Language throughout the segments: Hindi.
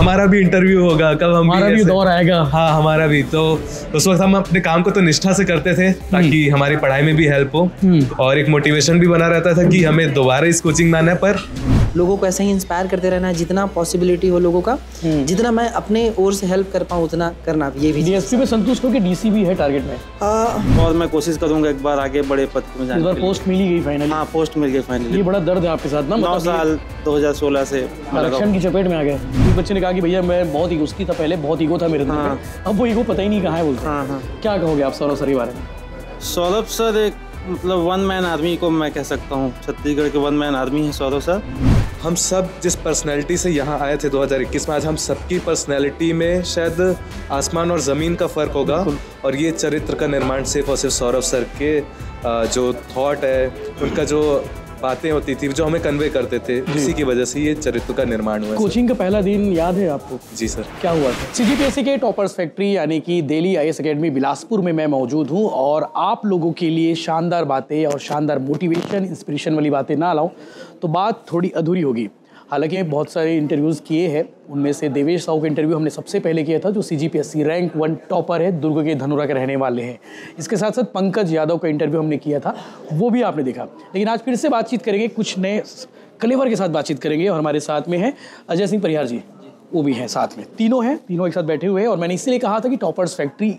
हमारा भी इंटरव्यू होगा, कब हम हमारा भी दौर आएगा। हाँ हमारा भी। तो उस वक्त हम अपने काम को तो निष्ठा से करते थे ताकि हमारी पढ़ाई में भी हेल्प हो और एक मोटिवेशन भी बना रहता था कि हमें दोबारा इस कोचिंग में आना है। पर लोगों को ऐसे ही इंस्पायर करते रहना है, जितना पॉसिबिलिटी हो लोगों का, जितना मैं अपने ओर से हेल्प कर पाऊँ उतना करना। ये भी डीएसपी में संतुष्ट हो कि डीसी भी है टारगेट में? और मैं कोशिश करूंगा एक बार आगे बड़े पद में जाने। इस बार पोस्ट मिल ही गई फाइनली? हाँ पोस्ट मिल गई फाइनली। ये बड़ा दर्द है आपके साथ ना? 9 साल 2016 से आरक्षण की चपेट में आ गए। इस बच्चे ने कहा कि भैया मैं बहुत ईगोस्टी था पहले, बहुत ईगो था मेरे अंदर। हाँ। अब वो ईगो पता ही नहीं कहाँ है बोलते। हाँ। क्या कहोगे आप सौरभ सर के बारे में? सौरभ सर एक मतलब वन मैन आर्मी को मैं कह सकता हूँ, छत्तीसगढ़ के वन मैन आर्मी है सौरभ सर। हम सब जिस पर्सनैलिटी से यहाँ आए थे 2021 में, आज हम सबकी पर्सनैलिटी में शायद आसमान और ज़मीन का फ़र्क होगा। और ये चरित्र का निर्माण सिर्फ और सिर्फ सौरभ सर के जो थॉट है, उनका जो बातें होती थी, जो हमें कन्वे करते थे, इसी की वजह से ये चरित्र का निर्माण हुआ। कोचिंग का पहला दिन याद है आपको? जी सर। क्या हुआ था? सीजीपीएससी के टॉपर्स फैक्ट्री यानी कि दिल्ली आईएएस एकेडमी बिलासपुर में मैं मौजूद हूँ और आप लोगों के लिए शानदार बातें और शानदार मोटिवेशन, इंस्पिरेशन वाली बातें ना लाऊं तो बात थोड़ी अधूरी होगी। हालांकि बहुत सारे इंटरव्यूज़ किए हैं, उनमें से देवेश साहू का इंटरव्यू हमने सबसे पहले किया था, जो सीजीपीएससी रैंक 1 टॉपर है, दुर्ग के धनोरा के रहने वाले हैं। इसके साथ साथ पंकज यादव का इंटरव्यू हमने किया था, वो भी आपने देखा। लेकिन आज फिर से बातचीत करेंगे, कुछ नए कलेवर के साथ बातचीत करेंगे और हमारे साथ में है अजय सिंह परिहार जी, वो भी हैं साथ में। तीनों एक साथ बैठे हुए हैं। और मैंने इसलिए कहा था कि टॉपर्स फैक्ट्री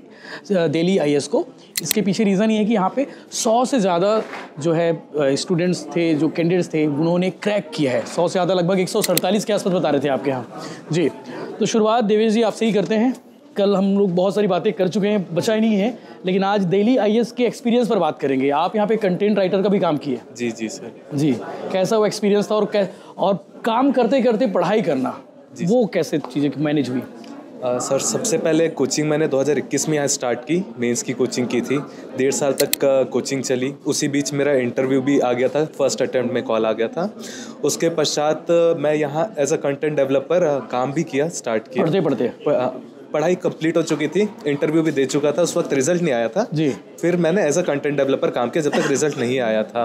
दिल्ली आईएएस को, इसके पीछे रीज़न ये है कि यहाँ पे 100 से ज़्यादा जो है स्टूडेंट्स थे, जो कैंडिडेट्स थे, उन्होंने क्रैक किया है। 100 से ज़्यादा, लगभग 147 के आसपास बता रहे थे आपके यहाँ जी। तो शुरुआत देवेश जी आपसे ही करते हैं। कल हम लोग बहुत सारी बातें कर चुके हैं, बचा ही नहीं है, लेकिन आज दिल्ली आईएएस के एक्सपीरियंस पर बात करेंगे। आप यहाँ पे कंटेंट राइटर का भी काम किए? जी जी सर। जी, कैसा वो एक्सपीरियंस था और काम करते करते पढ़ाई करना, वो कैसे चीज़ें मैनेज हुई? सर सबसे पहले कोचिंग मैंने 2021 में यहाँ स्टार्ट की, मेंस की कोचिंग की थी। 1.5 साल तक कोचिंग चली। उसी बीच मेरा इंटरव्यू भी आ गया था, फर्स्ट अटेम्प्ट में कॉल आ गया था। उसके पश्चात मैं यहाँ एज अ कंटेंट डेवलपर काम भी किया, स्टार्ट किया। पढ़ते पढ़ाई कंप्लीट हो चुकी थी, इंटरव्यू भी दे चुका था, उस वक्त रिजल्ट नहीं आया था जी। फिर मैंने एज अ कंटेंट डेवलपर काम किया जब तक रिजल्ट नहीं आया था।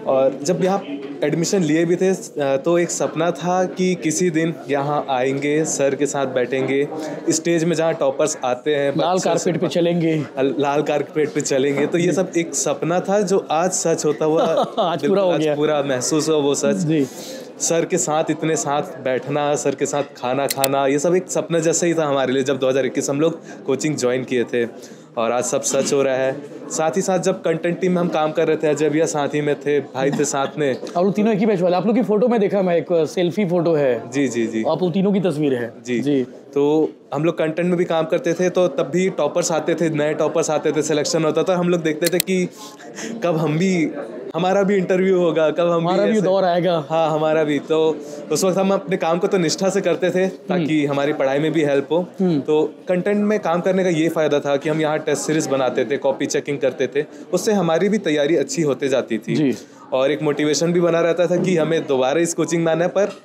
और जब यहाँ एडमिशन लिए भी थे तो एक सपना था कि किसी दिन यहाँ आएंगे, सर के साथ बैठेंगे, स्टेज में जहाँ टॉपर्स आते हैं, लाल कारपेट पे चलेंगे, लाल कारपेट पे चलेंगे। तो ये सब एक सपना था जो आज सच होता हुआ आज पूरा हो गया, पूरा महसूस हो वो सच जी। सर के साथ इतने साथ बैठना, सर के साथ खाना खाना, ये सब एक सपना जैसा ही था हमारे लिए जब 2021 हम लोग कोचिंग ज्वाइन किए थे। और आज सब सच हो रहा है। साथ ही साथ जब कंटेंट टीम में हम काम कर रहे थे, अजय भैया साथ ही में थे, भाई थे साथ में। और वो तीनों एक ही बैच वाले। आप लोग की फोटो में देखा मैं, एक सेल्फी फोटो है। जी जी जी, आप वो तीनों की तस्वीर है जी जी। तो हम लोग कंटेंट में भी काम करते थे, तो तब भी टॉपर्स आते थे, नए टॉपर्स आते थे, सिलेक्शन होता था। हम लोग देखते थे कि कब हमारा भी इंटरव्यू होगा, कब हमारा भी दौर आएगा। हाँ हमारा भी। तो उस वक्त हम अपने काम को तो निष्ठा से करते थे ताकि हमारी पढ़ाई में भी हेल्प हो। तो कंटेंट में काम करने का ये फ़ायदा था कि हम यहाँ टेस्ट सीरीज बनाते थे, कॉपी चेकिंग करते थे, उससे हमारी भी तैयारी अच्छी होते जाती थी जी। और एक मोटिवेशन भी बना रहता था कि हमें दोबारा इस कोचिंग में आना है, पर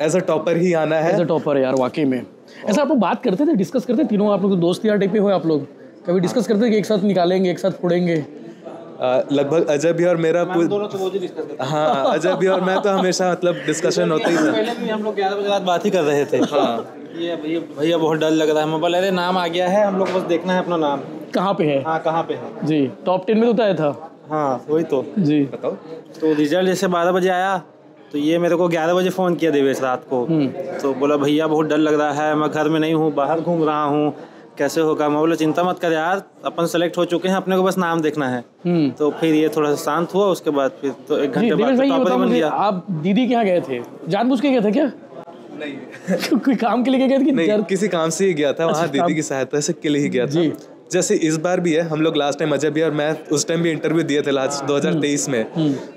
एज अ टॉपर ही आना है। एज अ टॉपर यार, वाकई में। ऐसा आप लोग बात करते थे, डिस्कस करते तीनों? आप लोग दोस्त यार टाइप पे हो आप लोग? कभी डिस्कस करते कि एक साथ निकालेंगे, एक साथ फोड़ेंगे? लगभग अजय भी और मेरा दोनों तो रोज ही डिस्कस करते। हाँ अजय भी और मैं तो हमेशा मतलब डिस्कशन होता ही था। पहले भी हम लोग 11 बजे रात बात ही कर रहे थे। हाँ ये भैया बहुत डर लग रहा है। मैं बोला अरे नाम आ गया है, हम लोग बस देखना है अपना नाम कहाँ पे है। हाँ कहाँ पे है जी। टॉप 10 में तो आया था। हाँ वही तो जी। बताओ। तो रिजल्ट जैसे 12 बजे आया तो ये मेरे को 11 बजे फ़ोन किया देवेश रात को। तो बोला भैया बहुत डर लग रहा है, मैं घर में नहीं हूँ, बाहर घूम रहा हूँ, कैसे होगा। मैं बोला चिंता मत कर यार, अपन सेलेक्ट हो चुके हैं, अपने को बस नाम देखना है। तो फिर ये थोड़ा सा शांत हुआ। उसके बाद फिर तो 1 घंटे बाद टॉपर बन गया। आप दीदी के यहाँ गए थे, जानबूझ के गए थे क्या? नहीं कोई काम के लिए गए थे कि नहीं, किसी काम से ही गया था वहाँ, दीदी की सहायता से के लिए ही गया था। जैसे इस बार भी है, हम लोग लास्ट टाइम अजय भी और मैं उस टाइम भी इंटरव्यू दिए थे लास्ट 2023 में।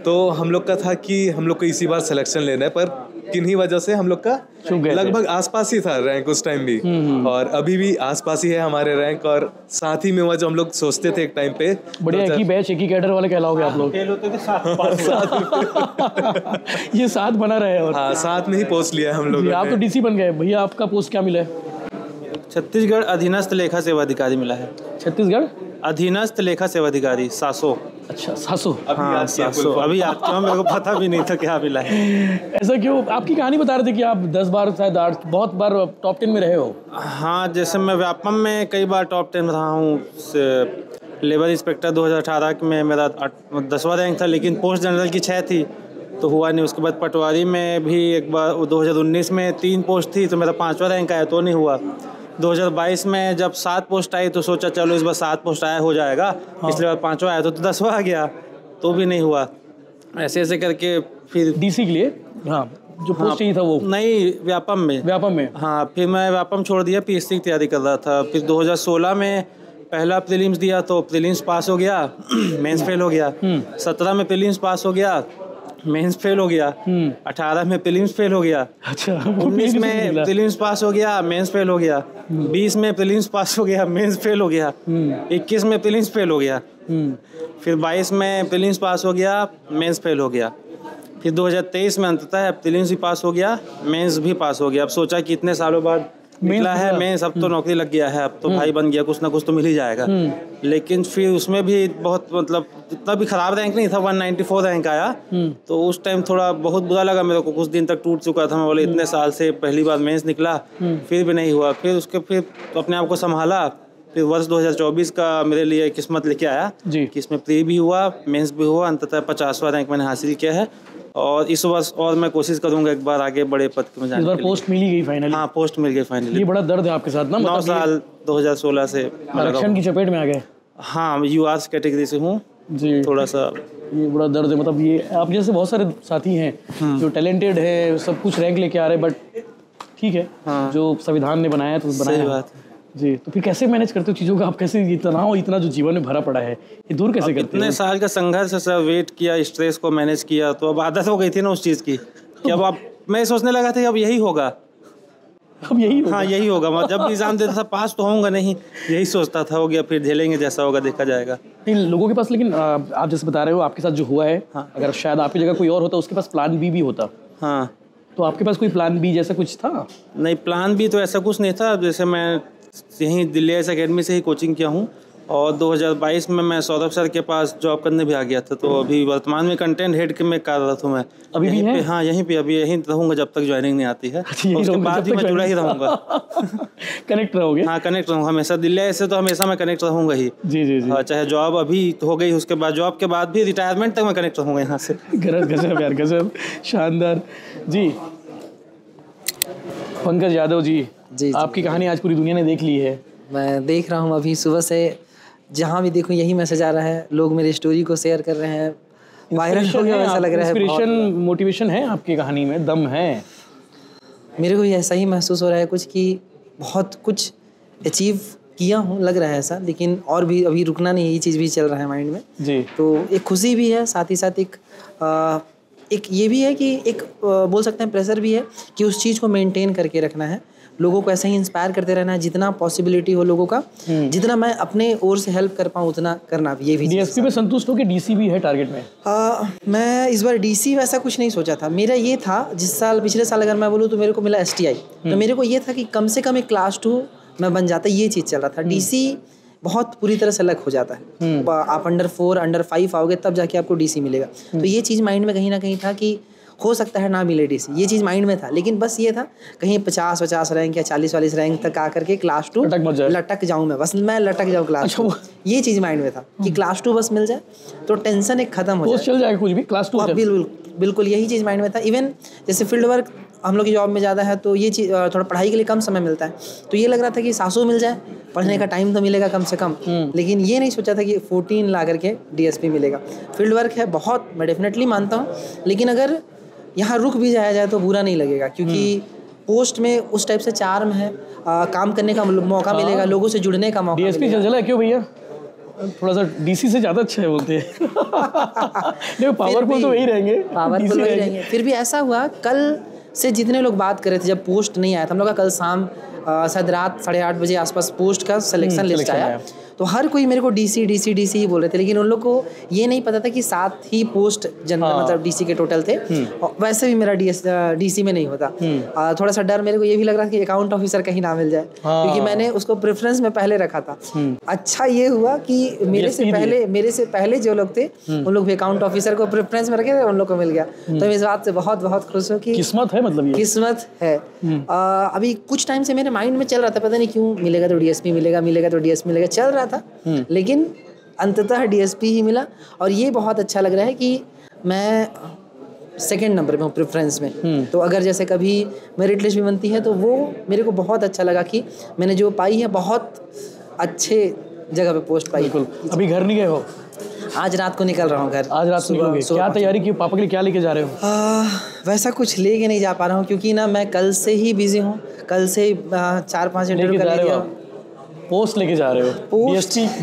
तो हम लोग का था कि हम लोग को इसी बार सिलेक्शन लेना है, पर किन्हीं वजह से हम लोग का लगभग आसपास ही था रैंक उस टाइम भी, और अभी भी आसपास ही है हमारे रैंक। और साथ ही में हुआ जो हम लोग सोचते थे एक टाइम पे, बढ़िया एक ही बैच, एक ही कैडर वाले कहलाओगे आप लोग। फेल होते थे साथ ये साथ बना रहे। और हाँ साथ में ही पोस्ट लिया है हम लोग। आप तो डीसी बन गए भैया, आपका पोस्ट क्या मिला है? छत्तीसगढ़ अधीनस्थ लेखा सेवा अधिकारी मिला है। छत्तीसगढ़ अधीनस्थ लेखा सेवा अधिकारी सासो। अच्छा, सासो। हाँ सासो, अभी याद किया, मेरे को पता भी नहीं था क्या मिला है। ऐसा क्यों? आपकी कहानी बता रहे थे कि आप 10 बार शायद 8 बहुत बार टॉप 10 में रहे हो। हाँ, जैसे मैं व्यापम में कई बार टॉप 10 रहा हूँ। लेबर इंस्पेक्टर 2018 में मेरा 10वां रैंक था, लेकिन पोस्ट जनरल की 6 थी तो हुआ नहीं। उसके बाद पटवारी में भी एक बार 2019 में 3 पोस्ट थी तो मेरा 5वां रैंक आया तो नहीं हुआ। 2022 में जब 7 पोस्ट आई तो सोचा चलो इस बार 7 पोस्ट आया हो जाएगा। पिछले बार 5वां आया तो 10वां आ गया तो भी नहीं हुआ। ऐसे ऐसे करके फिर डीसी के लिए, हाँ, जो पोस्ट चाहिए था वो नहीं, व्यापम में। हाँ, फिर मैं व्यापम छोड़ दिया, पीएससी की तैयारी कर रहा था। फिर 2016 में पहला प्रीलिम्स दिया तो प्रीलिम्स पास हो गया, मेंस फेल हो गया। 17 में प्रीलिम्स पास हो गया, मेंस फेल हो गया। 18 में प्रीलिम्स फेल हो गया। अच्छा, 19 में प्रीलिम्स पास हो गया, मेंस फेल हो गया। 20 में प्रीलिम्स पास हो गया, मेंस फेल हो गया। 21 में प्रीलिम्स फेल हो गया। फिर 22 में प्रीलिम्स पास हो गया, मेंस फेल हो गया। फिर 2023 में अंततः प्रीलिम्स भी पास हो गया, मेंस भी पास हो गया। अब सोचा कि इतने सालों बाद निकला है मेंस, अब तो नौकरी लग गया है, अब तो भाई बन गया, कुछ ना कुछ तो मिल ही जाएगा। लेकिन फिर उसमें भी बहुत मतलब इतना भी खराब रैंक नहीं था, 194 रैंक आया। तो उस टाइम थोड़ा बहुत बुरा लगा मेरे को, कुछ दिन तक टूट चुका था। मैं बोले इतने साल से पहली बार मेंस निकला, फिर भी नहीं हुआ। फिर अपने आप को संभाला। फिर वर्ष 2024 का मेरे लिए किस्मत लेके आया कि इसमें प्री भी हुआ, मेंस भी हुआ। अंततः 50वां रैंक मैंने हासिल किया है और इस वर्ष और मैं कोशिश करूंगा एक बार आगे बड़े पद में जाने के लिए। पोस्ट मिल गई फाइनली? हाँ, पोस्ट मिल गई फाइनली। ये बड़ा दर्द है आपके साथ ना? 9 साल 2016 से आरक्षण की चपेट में आ गए। हाँ, यूआर्स कैटेगरी से हूँ जी। थोड़ा सा ये बड़ा दर्द है। मतलब ये आप जैसे बहुत सारे साथी हैं जो टैलेंटेड है, सब कुछ रैंक लेके आ रहे हैं, बट ठीक है, जो संविधान ने बनाया तो बनाया बात जी। तो फिर कैसे मैनेज करते हो चीज़ों का? आप कैसे इतना जो जीवन में भरा पड़ा है ये दूर कैसे करते हो? इतने साल का संघर्ष से वेट किया, स्ट्रेस को मैनेज किया, तो अब आदत हो गई थी ना उस चीज़ की कि अब मैं सोचने लगा था कि अब यही होगा, अब यही होगा। हाँ, यही होगा। मैं जब भी एग्जाम देता था पास तो होऊंगा नहीं, यही सोचता था। हो गया, फिर झेलेंगे, जैसा होगा देखा जाएगा। नहीं, लोगों के पास, लेकिन आप जैसे बता रहे हो आपके साथ जो हुआ है, अगर शायद आपकी जगह कोई और होता उसके पास प्लान बी भी होता। हाँ, तो आपके पास कोई प्लान बी जैसा कुछ था? नहीं, प्लान बी तो ऐसा कुछ नहीं था। जैसे मैं यहीं दिल्ली आईएएस अकेडमी से ही कोचिंग किया हूँ और 2022 में मैं सौरभ सर के पास जॉब करने भी आ गया था। तो अभी वर्तमान में कंटेंट हेड के में कार्यरत हूँ मैं। अभी भी है? हाँ, यहीं पे अभी यहीं रहूँगा जब तक ज्वाइनिंग नहीं आती है। उसके बाद भी मैं जुड़ा ही रहूँगा। कनेक्ट रहोगे? हाँ, कनेक्ट रहूँगा हमेशा। दिल्ली आईएएस से तो हमेशा मैं कनेक्ट रहूँगा ही। जी। हाँ, चाहे जॉब अभी हो गई, उसके बाद जॉब के बाद भी रिटायरमेंट तक मैं कनेक्ट रहूँगा यहाँ से। गजब यार, गजब, शानदार जी। पंकज यादव जी, आपकी कहानी आज पूरी दुनिया ने देख ली है। मैं देख रहा हूँ, अभी सुबह से जहाँ भी देखूँ यही मैसेज आ रहा है, लोग मेरी स्टोरी को शेयर कर रहे हैं, वायरल हो गया ऐसा लग रहा है। इंस्पिरेशन, मोटिवेशन है आपकी कहानी में, दम है। मेरे को ऐसा ही महसूस हो रहा है कुछ कि बहुत कुछ अचीव किया हूँ, लग रहा है ऐसा, लेकिन और भी अभी रुकना नहीं, यही चीज़ भी चल रहा है माइंड में जी। तो एक खुशी भी है, साथ ही साथ एक ये भी है कि एक बोल सकते हैं प्रेशर भी है कि उस चीज़ को मेंटेन करके रखना है, लोगों को ऐसे ही इंस्पायर करते रहना है, जितना पॉसिबिलिटी हो लोगों का, जितना मैं अपने ओर से हेल्प कर पाऊँ उतना करना भी। ये भी डीएसपी में संतुष्ट हो कि डीसी भी है टारगेट में? मैं इस बार डीसी वैसा कुछ नहीं सोचा था। मेरा ये था, पिछले साल अगर मैं बोलूँ तो मेरे को मिला एसटीआई, तो मेरे को ये था कि कम से कम एक क्लास 2 मैं बन जाता, ये चीज़ चल रहा था। डीसी बहुत पूरी तरह से अलग हो जाता है, आप अंडर 4 अंडर 5 आओगे तब जाके आपको डीसी मिलेगा। तो ये चीज़ माइंड में कहीं ना कहीं था कि हो सकता है ना मिले डीसी, ये चीज़ माइंड में था। लेकिन बस ये था कहीं 50 रैंक या 40 रैंक तक आकर के क्लास 2 लटक जाऊँ, मैं बस मैं लटक जाऊँ क्लास 2, ये चीज़ माइंड में था कि क्लास 2 बस मिल जाए तो टेंशन एक खत्म हो जाए, चल जाएगा कुछ भी, क्लास 2 बिल्कुल यही चीज़ माइंड में था। इवन जैसे फील्ड वर्क हम लोग की जॉब में ज़्यादा है तो ये चीज़ थोड़ा पढ़ाई के लिए कम समय मिलता है, तो ये लग रहा था कि सासू मिल जाए, पढ़ने का टाइम तो मिलेगा कम से कम। लेकिन ये नहीं सोचा था कि 14 ला करके डीएसपी मिलेगा। फील्ड वर्क है बहुत, मैं डेफिनेटली मानता हूँ, लेकिन अगर यहाँ रुक भी जाया जाए तो बुरा नहीं लगेगा, क्योंकि पोस्ट में उस टाइप से चार्म है, काम करने का मौका मिलेगा, लोगों से जुड़ने का मौका डीएसपी जलजला है क्यों भैया? थोड़ा सा डीसी से ज़्यादा अच्छा है बोलते हैं। नहीं, पावरफुल तो वही रहेंगे, पावरफुल वही रहेंगे। फिर भी ऐसा हुआ, कल से जितने लोग बात कर रहे थे जब पोस्ट नहीं आया था, हम लोग का कल शाम शायद रात 8:30 बजे आसपास पोस्ट का सिलेक्शन लिस्ट आया, तो हर कोई मेरे को डीसी डीसी डीसी ही बोल रहे थे, लेकिन उन लोग को ये नहीं पता था कि 7 ही पोस्ट जनरल मतलब डीसी के टोटल थे। और वैसे भी मेरा डीसी में नहीं होता। थोड़ा सा डर मेरे को ये भी लग रहा था कि अकाउंट ऑफिसर कहीं ना मिल जाए, क्योंकि मैंने उसको प्रेफरेंस में पहले रखा था। अच्छा ये हुआ कि मेरे से पहले जो लोग थे उन लोग भी अकाउंट ऑफिसर को प्रेफरेंस में रखे थे, उन लोग को मिल गया। तो इस बात से बहुत बहुत खुश हूँ कि किस्मत है, मतलब ये किस्मत है। अभी कुछ टाइम से मेरे माइंड में चल रहा था, पता नहीं क्यों, मिलेगा तो डीएसपी मिलेगा, मिलेगा तो डीएसपी मिलेगा, चल रहा था, लेकिन अंततः डीएसपी ही मिला। और ये बहुत अच्छा लग रहा है कि मैं सेकंड नंबर में हूँ प्रेफरेंस में। तो अगर जैसे कभी मेरिट लिस्ट भी बनती है तो वो मेरे को बहुत अच्छा लगा कि मैंने जो पाई है बहुत अच्छे जगह पे पोस्ट पाई। बिल्कुल। अभी घर नहीं गए हो? आज रात को निकल रहा हूँ घर। आज रात को निकलोगे? क्या तैयारी की? पापा के लिए क्या लेके जा रहे हो? वैसा कुछ लेके नहीं जा पा रहा हूँ, क्योंकि ना मैं कल से ही बिजी हूँ। कल से 4-5 इंटरव्यू कर लिया। पोस्ट लेके जा रहे हो?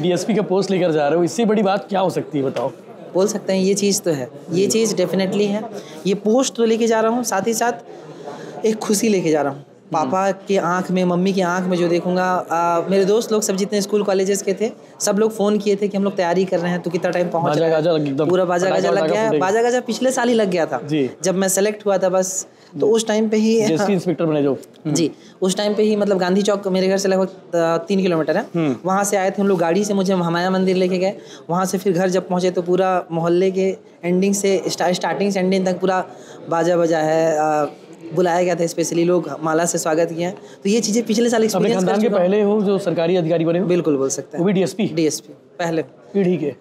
डीएसपी का पोस्ट लेकर जा रहे हो, इससे बड़ी बात क्या हो सकती है बताओ? बोल सकते हैं ये चीज़ तो है, ये चीज़ डेफिनेटली है। ये पोस्ट तो लेके जा रहा हूँ, साथ ही साथ एक खुशी लेके जा रहा हूँ। पापा के आंख में, मम्मी की आंख में जो देखूंगा। मेरे दोस्त लोग सब जितने स्कूल कॉलेजेस के थे, सब लोग फ़ोन किए थे कि हम लोग तैयारी कर रहे हैं, तो कितना टाइम पहुंच रहा है। पूरा बाजा गाजा लग गया है। बाजा गाजा पिछले साल ही लग गया था जब मैं सेलेक्ट हुआ था बस। तो उस टाइम पे ही इंस्पेक्टर बने जो जी, उस टाइम पे ही मतलब गांधी चौक मेरे घर से लगभग 3 किलोमीटर है। वहाँ से आए थे हम लोग गाड़ी से, मुझे हमाया मंदिर लेके गए। वहाँ से फिर घर जब पहुँचे तो पूरा मोहल्ले के एंडिंग से स्टार्टिंग से एंडिंग तक पूरा बाजा बजा है। बुलाया गया था स्पेशली, लोग माला से स्वागत किया। तो ये चीज़ें पिछले साल एक्सपीरियंस कर चुका हूं। के पहले हो जो सरकारी अधिकारी बने हो? बिल्कुल बोल सकते हैं। वो भी डीएसपी पहले पीढ़ी के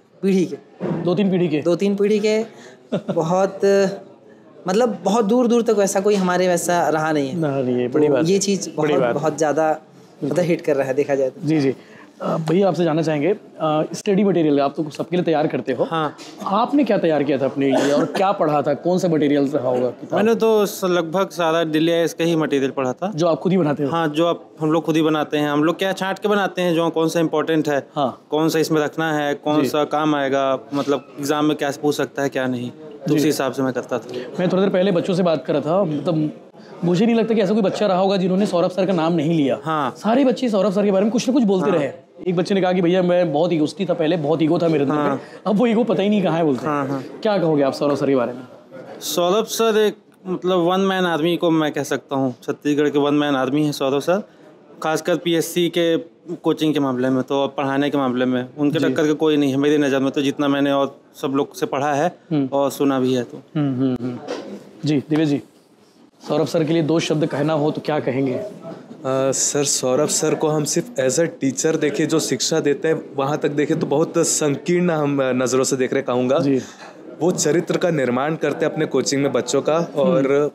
2-3 पीढ़ी के बहुत मतलब बहुत दूर दूर तक वैसा कोई हमारे वैसा रहा नहीं है। बड़ी बात। ये चीज़ बहुत ज़्यादा मतलब हिट कर रहा है देखा जाए तो। जी भैया आपसे जानना चाहेंगे, स्टडी मटेरियल आप तो सबके लिए तैयार करते हो। हाँ। आपने क्या तैयार किया था अपने लिए और क्या पढ़ा था? कौन सा मटेरियल रहा होगा? मैंने तो लगभग सारा दिल्ली आईएएस का ही मटेरियल पढ़ा था। जो आप खुद ही बनाते हो? हाँ, जो हम लोग खुद ही बनाते हैं। हम लोग क्या छांट के बनाते हैं, जो कौन सा इंपॉर्टेंट है, कौन सा इसमें रखना है, कौन सा काम आएगा, मतलब एग्जाम में क्या पूछ सकता है क्या नहीं, तो उसी हिसाब से मैं करता था। मैं थोड़ी देर पहले बच्चों से बात कर रहा था, मतलब मुझे नहीं लगता कि ऐसा कोई बच्चा रहा होगा जिन्होंने सौरभ सर का नाम नहीं लिया। हाँ। सारे बच्चे सौरभ सर के बारे में कुछ ना कुछ बोलते रहे। एक बच्चे ने कहा कि भैया मैं बहुत ईगोस्टी था पहले, बहुत ईगो था मेरे अंदर, अब वो ईगो पता ही नहीं कहाँ है बोलते हैं। क्या कहोगे आप सौरभ सर के बारे में? सौरभ सर एक मतलब वन मैन आर्मी को मैं कह सकता हूँ। छत्तीसगढ़ के वन मैन आर्मी है सौरभ सर, खासकर पीएससी के कोचिंग के मामले में तो, पढ़ाने के मामले में उनके टक्कर के कोई नहीं है मेरी नज़र में, तो जितना मैंने और सब लोग से पढ़ा है और सुना भी है। तो जी दिव्य जी, सौरभ सर के लिए 2 शब्द कहना हो तो क्या कहेंगे? सर सौरभ सर को हम सिर्फ एज अ टीचर देखें, जो शिक्षा देते हैं वहाँ तक देखें तो बहुत संकीर्ण हम नज़रों से देख रहे कहूँगा। वो चरित्र का निर्माण करते हैं अपने कोचिंग में बच्चों का। और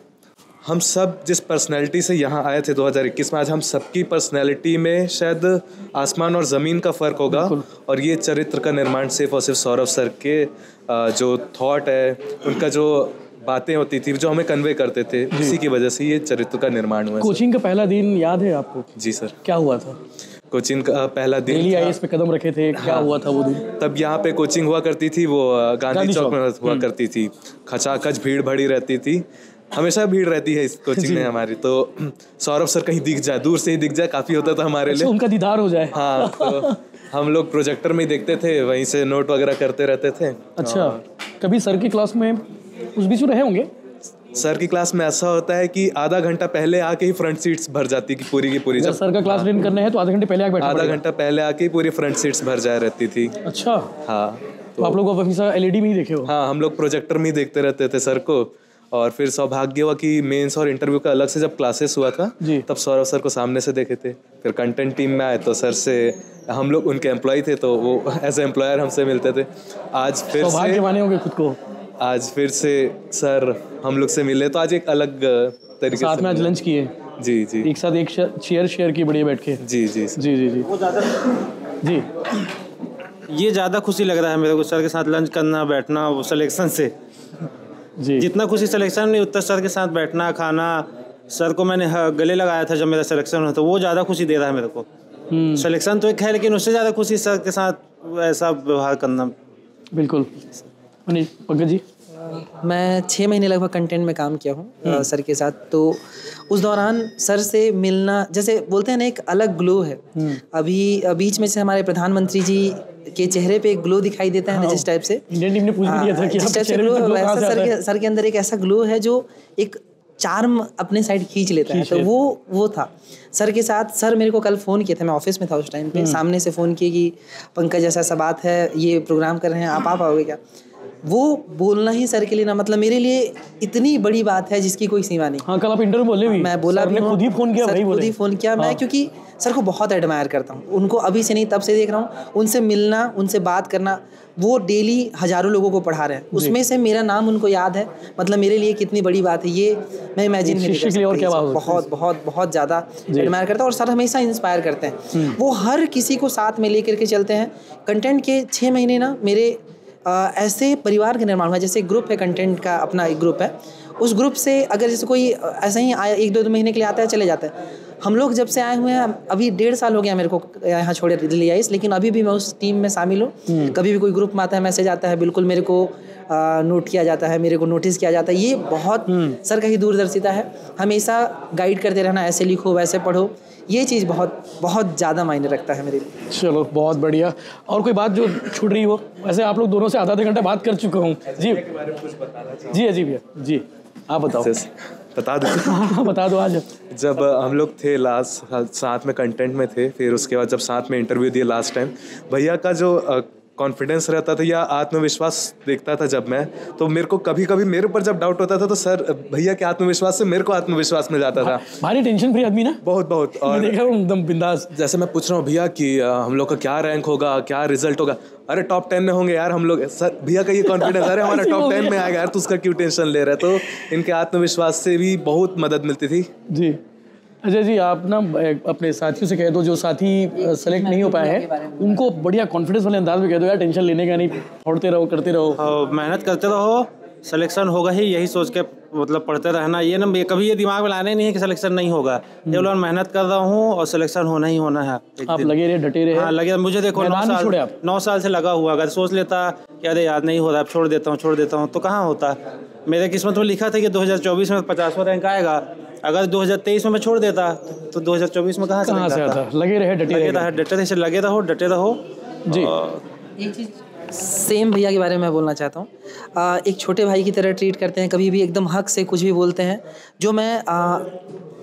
हम सब जिस पर्सनैलिटी से यहाँ आए थे 2021 में, आज हम सबकी पर्सनैलिटी में शायद आसमान और ज़मीन का फ़र्क होगा। और ये चरित्र का निर्माण सिर्फ और सिर्फ सौरभ सर के जो थॉट है, उनका जो बातें होती थी, जो हमें कन्वे करते थे, इसी की वजह से ये चरित्र का निर्माण हुआ। कोचिंग का पहला दिन याद है आपको? जी सर। क्या हुआ था? कोचिंग का पहला दिन दिल्ली आईएएस पे कदम रखे थे, क्या हुआ था वो दिन? तब यहाँ पे कोचिंग हुआ करती थी, वो गांधी चौक में हुआ करती थी। खचाखच भीड़ भरी रहती थी, हमेशा भीड़ रहती है इस कोचिंग में हमारी। तो सौरभ सर कहीं दिख जाए, दूर से ही दिख जाए काफ़ी होता था हमारे लिए। उनका दीदार हो जाए। हाँ, तो हम लोग प्रोजेक्टर में ही देखते थे, वहीं से नोट वगैरह करते रहते थे। अच्छा, कभी सर की क्लास में उस बीच रहे होंगे? सर की क्लास में ऐसा होता है कि आधा घंटा पहले आके ही फ्रंट सीट्स भर जाती की पूरी। जब सर का क्लास अटेंड करना है तो आधे घंटे पहले आके बैठना आधा घंटा पहले आके ही पूरी फ्रंट सीट्स भर जाए रहती थी। अच्छा। हाँ, तो आप लोग हमेशा एलईडी में ही देखे हो? हाँ, हम लोग प्रोजेक्टर में ही देखते रहते थे सर को। और फिर सौभाग्य हुआ कि मेंस और इंटरव्यू का अलग से जब क्लासेस हुआ था, तब सौरभ सर को सामने से देखे थे। फिर कंटेंट टीम में आए तो सर से, हम लोग उनके एम्प्लॉय थे तो वो एज ए एम्प्लॉयर हमसे मिलते थे। आज फिर सौभाग्य माने होंगे खुद को। आज फिर से सर हम लोग से मिले तो आज एक अलग तरीके से साथ में आज लंच किए। जी एक साथ एक चेयर शेयर की बढ़िया बैठ के। जी। वो ज़्यादा जी, ये ज़्यादा खुशी लग रहा है मेरे को सर के साथ लंच करना, बैठना, वो सिलेक्शन से जी। जितना खुशी सिलेक्शन नहीं, उतना सर के साथ बैठना खाना। सर को मैंने गले लगाया था जब मेरा सिलेक्शन हुआ, तो वो ज़्यादा खुशी दे रहा है मेरे को। सिलेक्शन तो एक है, लेकिन उससे ज़्यादा खुशी सर के साथ ऐसा व्यवहार करना। बिल्कुल। पंकज जी, मैं 6 महीने लगभग कंटेंट में काम किया हूँ सर के साथ। तो उस दौरान सर से मिलना, जैसे बोलते हैं ना, एक अलग ग्लो है। अभी बीच में से हमारे प्रधानमंत्री जी के चेहरे पे एक ग्लो दिखाई देता है ना, जिस टाइप से इंडियन टीम ने पूछ भी दिया था कि जिस टाइप से ग्लो है, वैसा सर के अंदर एक ऐसा ग्लो है जो एक चार्म अपने साइड खींच लेता है। तो वो था सर के साथ। सर मेरे को कल फ़ोन किया था, मैं ऑफिस में था उस टाइम पे, सामने से फ़ोन किया कि पंकज ऐसा बात है, ये प्रोग्राम कर रहे हैं, आप पाओगे क्या? वो बोलना ही सर के लिए ना, मतलब मेरे लिए इतनी बड़ी बात है जिसकी कोई सीमा नहीं। हाँ, कल आप इंटरव्यू बोले भी, मैं बोला भी, खुद ही फ़ोन किया, सर खुद ही फ़ोन किया। मैं क्योंकि सर को बहुत एडमायर करता हूँ, उनको अभी से नहीं तब से देख रहा हूँ। उनसे मिलना, उनसे बात करना, वो डेली हज़ारों लोगों को पढ़ा रहे हैं, उसमें से मेरा नाम उनको याद है, मतलब मेरे लिए कितनी बड़ी बात है ये मैं इमेजिन नहीं कर सकता। बहुत बहुत बहुत ज़्यादा एडमायर करता हूँ। और सर हमेशा इंस्पायर करते हैं, वो हर किसी को साथ में लेकर के चलते हैं। कंटेंट के 6 महीने ना मेरे ऐसे परिवार का निर्माण हुआ, जैसे एक ग्रुप है कंटेंट का, अपना एक ग्रुप है, उस ग्रुप से अगर जैसे कोई ऐसा ही आया 1-2 महीने के लिए आता है, चले जाता है। हम लोग जब से आए हुए हैं, अभी 1.5 साल हो गया मेरे को यहाँ छोड़े दिल्ली आइस, लेकिन अभी भी मैं उस टीम में शामिल हूँ। कभी भी कोई ग्रुप में आता है, मैसेज आता है, बिल्कुल मेरे को नोट किया जाता है, मेरे को नोटिस किया जाता है। ये बहुत सर का ही दूरदर्शिता है, हमेशा गाइड करते रहना, ऐसे लिखो वैसे पढ़ो, ये चीज़ बहुत बहुत ज़्यादा मायने रखता है मेरे लिए। चलो, बहुत बढ़िया। और कोई बात जो छूट रही हो? वैसे आप लोग दोनों से आधा घंटा बात कर चुका हूँ जी। जी अजीब भैया जी, आप बताओ। बता दो। बता दो। आज जब हम लोग थे लास्ट साथ में कंटेंट में थे, फिर उसके बाद जब साथ में इंटरव्यू दिए लास्ट टाइम, भैया का जो कॉन्फिडेंस रहता था या आत्मविश्वास देखता था जब मैं, तो मेरे को कभी कभी मेरे ऊपर जब डाउट होता था तो सर भैया के आत्मविश्वास से मेरे को आत्मविश्वास मिल जाता था। भारी टेंशन फ्री आदमी ना, बहुत। और देखा हूँ एकदम बिंदास। जैसे मैं पूछ रहा हूँ भैया कि हम लोग का क्या रैंक होगा, क्या रिजल्ट होगा, अरे टॉप 10 में होंगे यार हम लोग। सर भैया का ये कॉन्फिडेंस, अरे हमारा टॉप 10 में आएगा यार, तो उसका क्यों टेंशन ले रहा है। तो इनके आत्मविश्वास से भी बहुत मदद मिलती थी जी। अजय जी, आप ना अपने साथियों से कह दो, जो साथी सेलेक्ट नहीं हो पाए हैं, उनको बढ़िया कॉन्फिडेंस वाले अंदाज में कह दो यार, टेंशन लेने का नहीं, पढ़ते रहो, करते रहो, मेहनत करते रहो, सिलेक्शन होगा ही, यही सोच के मतलब पढ़ते रहना। ये ना कभी ये दिमाग में लाना ही नहीं है कि सिलेक्शन नहीं होगा। केवल मेहनत कर रहा हूँ और सिलेक्शन होना ही होना है। आप लगे रहे, डटे रहे। हाँ, लगे। मुझे देखो 9 साल से लगा हुआ। अगर सोच लेता कि अरे यार नहीं हो रहा, अब छोड़ देता हूँ तो कहाँ होता। मेरे किस्मत में लिखा था कि 2024 में 50वां रैंक आएगा। अगर 2023 में मैं छोड़ देता तो 2024 में कहाँ से आता। लगे रहे, डटे रहो जी। एक चीज़ सेम भैया के बारे में मैं बोलना चाहता हूँ। एक छोटे भाई की तरह ट्रीट करते हैं, कभी भी एकदम हक से कुछ भी बोलते हैं। जो मैं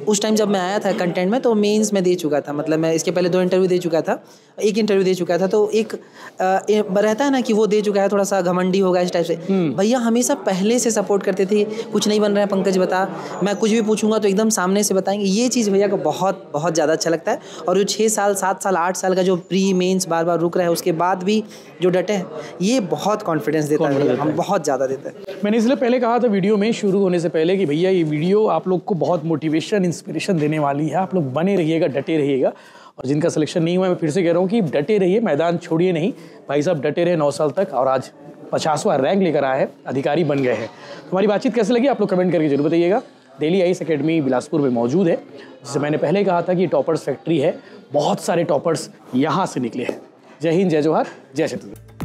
उस टाइम जब मैं आया था कंटेंट में, तो मेंस में दे चुका था, मतलब मैं इसके पहले 2 इंटरव्यू दे चुका था, 1 इंटरव्यू दे चुका था। तो एक रहता है ना कि वो दे चुका है, थोड़ा सा घमंडी होगा इस टाइप से। भैया हमेशा पहले से सपोर्ट करते थे, कुछ नहीं बन रहा है पंकज बता, मैं कुछ भी पूछूंगा तो एकदम सामने से बताएंगे। ये चीज़ भैया को बहुत बहुत ज़्यादा अच्छा लगता है। और जो 6 साल 7 साल 8 साल का जो प्री मेंस बार बार रुक रहा है, उसके बाद भी जो डटे हैं, ये बहुत कॉन्फिडेंस देता है, हम बहुत ज़्यादा देते हैं। मैंने इसलिए पहले कहा था वीडियो में शुरू होने से पहले कि भैया ये वीडियो आप लोग को बहुत मोटिवेशन, इंस्पिरेशन देने वाली है। आप लोग बने रहिएगा, डटे रहिएगा। और जिनका सिलेक्शन नहीं हुआ, मैं फिर से कह रहा हूँ कि डटे रहिए, मैदान छोड़िए नहीं। भाई साहब डटे रहे 9 साल तक, और आज 50वां रैंक लेकर आए हैं, अधिकारी बन गए हैं। हमारी बातचीत कैसे लगी आप लोग कमेंट करके जरूर बताइएगा। दिल्ली आईएएस एकेडमी बिलासपुर में मौजूद है, जिसे मैंने पहले कहा था कि टॉपर्स फैक्ट्री है, बहुत सारे टॉपर्स यहाँ से निकले हैं। जय हिंद, जय जोहार, जय छत्तीसगढ़।